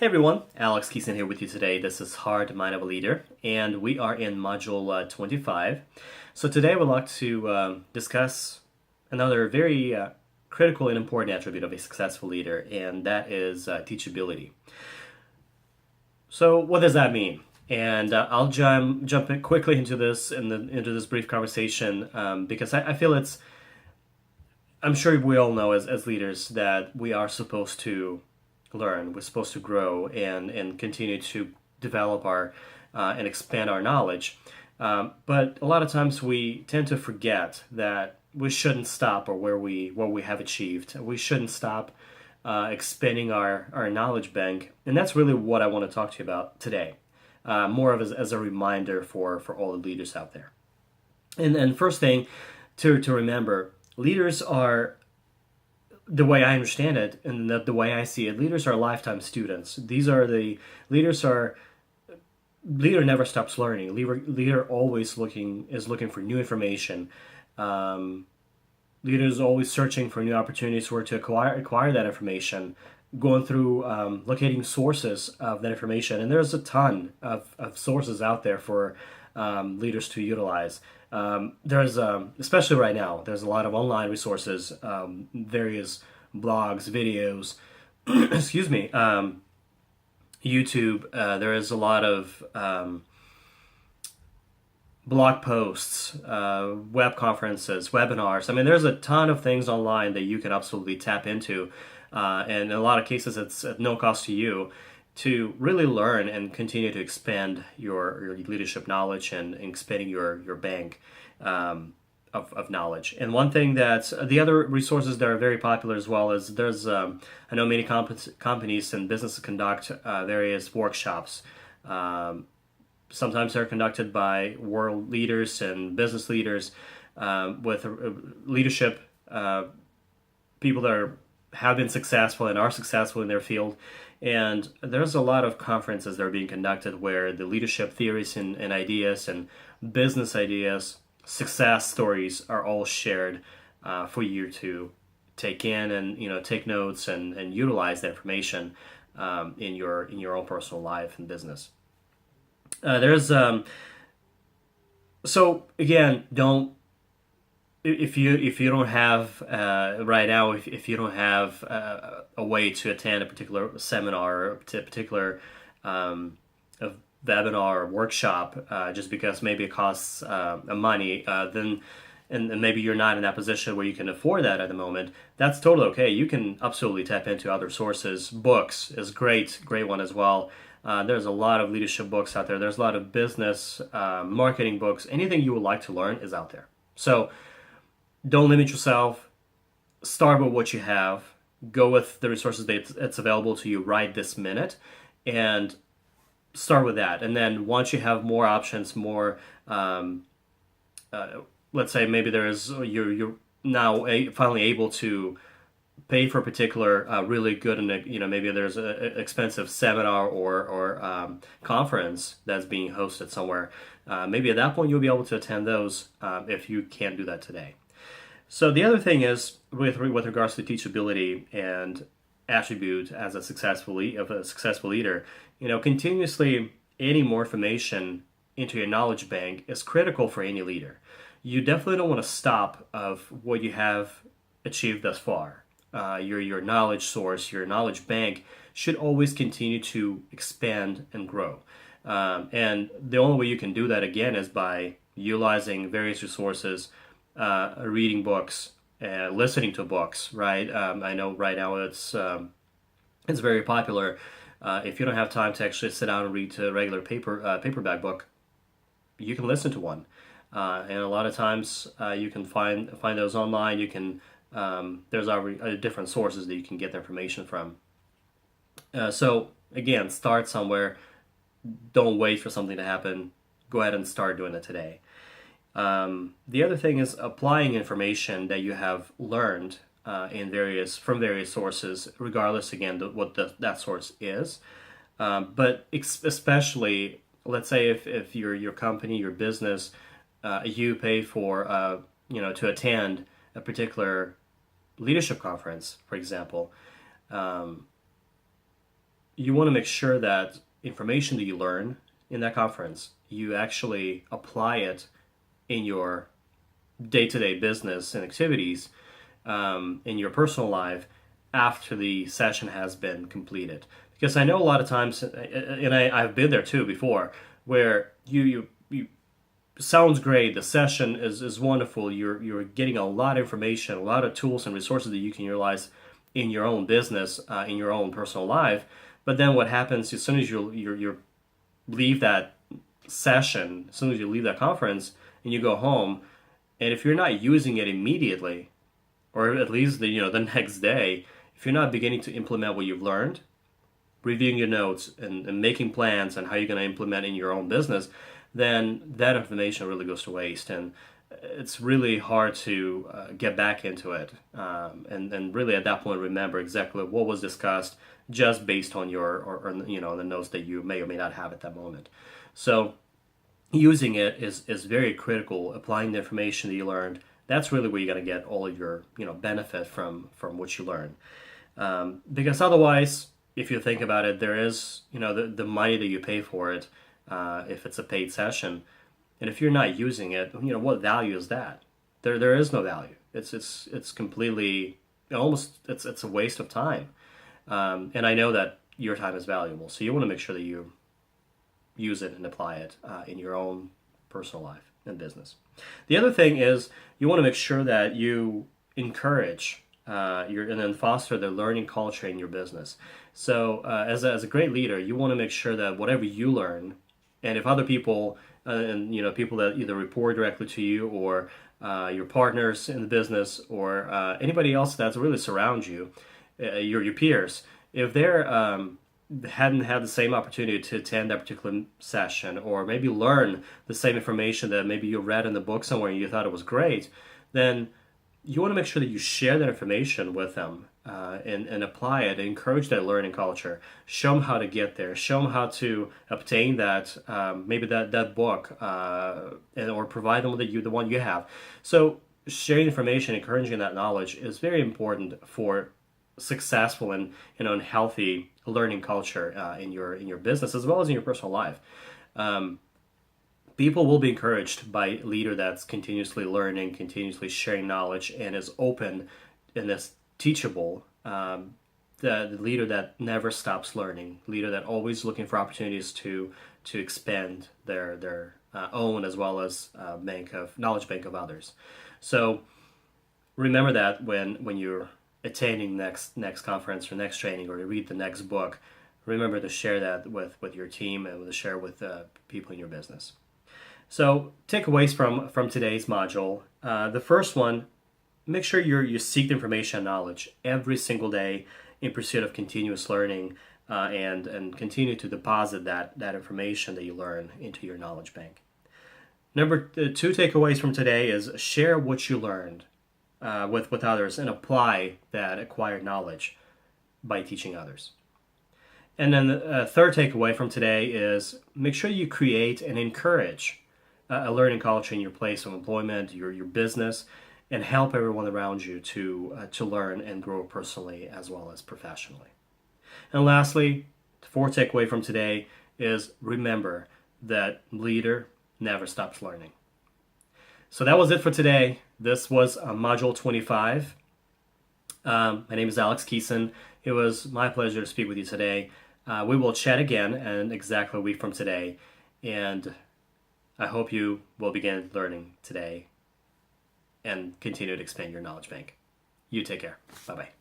Hey everyone, Alex Keeson here with you today. This is Hard Mind of a Leader, and we are in Module 25. So today we'd like to discuss another very critical and important attribute of a successful leader, and that is teachability. So what does that mean? And I'll jump in quickly into this into this brief conversation because I feel I'm sure we all know as leaders that we are supposed to learn. We're supposed to grow and continue to develop our and expand our knowledge. But a lot of times we tend to forget that we shouldn't stop or where we have achieved. We shouldn't stop expanding our knowledge bank, and that's really what I want to talk to you about today. More of as a reminder for all the leaders out there. And first thing to remember, leaders are, the way I understand it and the way I see it, leaders are lifetime students. Leader never stops learning. Leader always is looking for new information. Leader is always searching for new opportunities where to acquire that information, going through locating sources of that information. And there's a ton of sources out there for leaders to utilize. There's especially right now, there's a lot of online resources, various blogs, videos, excuse me, YouTube. There is a lot of blog posts, web conferences, webinars. I mean, there's a ton of things online that you can absolutely tap into, and in a lot of cases, it's at no cost to you to really learn and continue to expand your leadership knowledge and expanding your bank of knowledge. And one thing that the other resources that are very popular as well is there's I know many companies and businesses conduct various workshops. Sometimes they're conducted by world leaders and business leaders with leadership people that have been successful and are successful in their field. And there's a lot of conferences that are being conducted where the leadership theories and ideas and business ideas, success stories are all shared for you to take in and take notes and utilize that information in your own personal life and business. So again, don't if you don't have right now, if you don't have a way to attend a particular seminar or a particular a webinar or workshop, just because maybe it costs money, then and maybe you're not in that position where you can afford that at the moment, that's totally okay. You can absolutely tap into other sources. Books is great one as well. There's a lot of leadership books out there. There's a lot of business, marketing books. Anything you would like to learn is out there. So don't limit yourself. Start with what you have. Go with the resources that's available to you right this minute, and start with that. And then once you have more options, more, let's say maybe you're now finally able to pay for a particular really good and maybe there's an expensive seminar or conference that's being hosted somewhere. Maybe at that point you'll be able to attend those if you can't do that today. So the other thing is with regards to teachability and attribute as a successful leader, continuously adding more information into your knowledge bank is critical for any leader. You definitely don't want to stop of what you have achieved thus far. Your knowledge source, your knowledge bank should always continue to expand and grow. And the only way you can do that again is by utilizing various resources, reading books, listening to books. Right? I know right now it's very popular. If you don't have time to actually sit down and read a regular paperback book, you can listen to one. And a lot of times you can find those online. You can there's different sources that you can get the information from. So again, start somewhere. Don't wait for something to happen. Go ahead and start doing it today. The other thing is applying information that you have learned from various sources, regardless again what that source is. But especially, let's say if your company, your business, you pay for to attend a particular leadership conference, for example. you want to make sure that information that you learn in that conference, you actually apply it in your day-to-day business and activities, in your personal life after the session has been completed. Because I know a lot of times, and I've been there too before, where you sounds great, the session is wonderful, you're getting a lot of information, a lot of tools and resources that you can utilize in your own business, in your own personal life. But then what happens as soon as you leave that session, as soon as you leave that conference and you go home, and if you're not using it immediately, or at least the next day, if you're not beginning to implement what you've learned, reviewing your notes and making plans on how you're going to implement in your own business, then that information really goes to waste, and it's really hard to get back into it. And really at that point, remember exactly what was discussed just based on your or the notes that you may or may not have at that moment. So using it is very critical. Applying the information that you learned, that's really where you're going to get all of your benefit from what you learn. Because otherwise, if you think about it, there is the money that you pay for it, if it's a paid session, and if you're not using it, what value is that? There is no value. It's completely almost it's a waste of time. And I know that your time is valuable, so you want to make sure that you use it and apply it in your own personal life and business. The other thing is you want to make sure that you encourage and then foster the learning culture in your business. So as a great leader, you want to make sure that whatever you learn, and if other people and people that either report directly to you or your partners in the business or anybody else that's really surrounds you, your peers, if they're hadn't had the same opportunity to attend that particular session or maybe learn the same information that maybe you read in the book somewhere and you thought it was great, then you want to make sure that you share that information with them and apply it, encourage that learning culture, show them how to get there, show them how to obtain that, maybe that book, or provide them with the one you have. So sharing information, encouraging that knowledge is very important for successful and and healthy learning culture in your business as well as in your personal life. People will be encouraged by a leader that's continuously learning, continuously sharing knowledge, and is open and is teachable. The leader that never stops learning, leader that always looking for opportunities to expand their own as well as knowledge bank of others. So remember that when you're attending next conference or next training or you read the next book, remember to share that with your team and to share with people in your business. So takeaways from today's module. The first one, make sure you seek the information and knowledge every single day in pursuit of continuous learning and continue to deposit that information that you learn into your knowledge bank. Number two takeaways from today is share what you learned with others and apply that acquired knowledge by teaching others. And then the third takeaway from today is make sure you create and encourage a learning culture in your place of employment, your business, and help everyone around you to learn and grow personally as well as professionally. And lastly, the fourth takeaway from today is remember that leader never stops learning. So that was it for today. This was Module 25. My name is Alex Keeson. It was my pleasure to speak with you today. We will chat again in exactly a week from today. And I hope you will begin learning today and continue to expand your knowledge bank. You take care. Bye-bye.